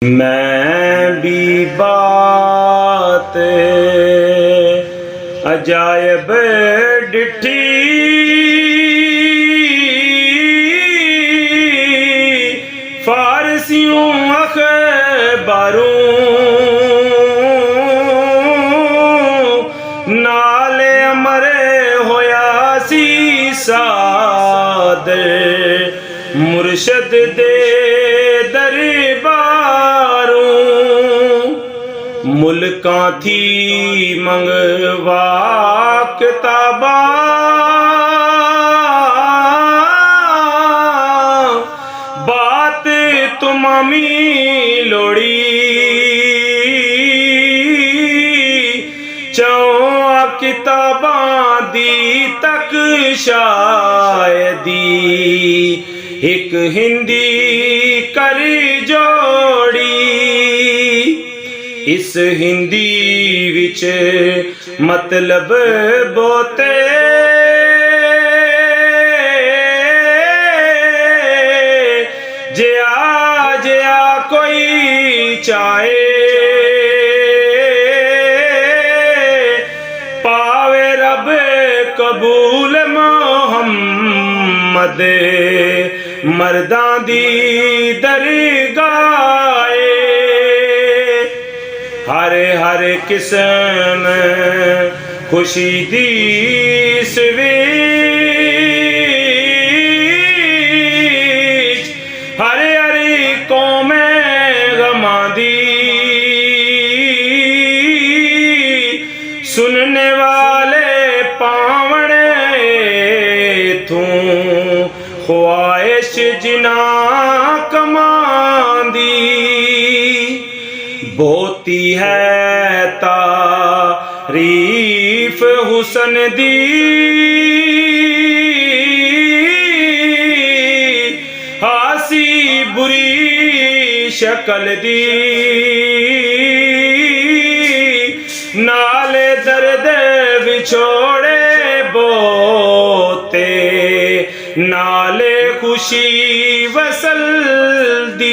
मैं भी बात अजायब डिठी फारसियों अखबारों नाले अमरे होया सी साद मुर्शद दे मुल्कां थी मंगवा किताबा बात तुमामी लोड़ी चौआ किताबां दी तक शायदी एक हिंदी कर जोड़ी इस हिंदी विच मतलब बोते जिया कोई चाहे पावे रब कबूल मोहम्मद मर्दां दी दरगाह हर किस्म खुशी दी स्वीच हर कौम गमां दी सुनने वाले पावने तू ख्वाहिश जिना कमांदी बोती है तारीफ हुसन दी हासी बुरी शक्ल दी नाले दर्द विछोड़े बोते नाले खुशी वसल दी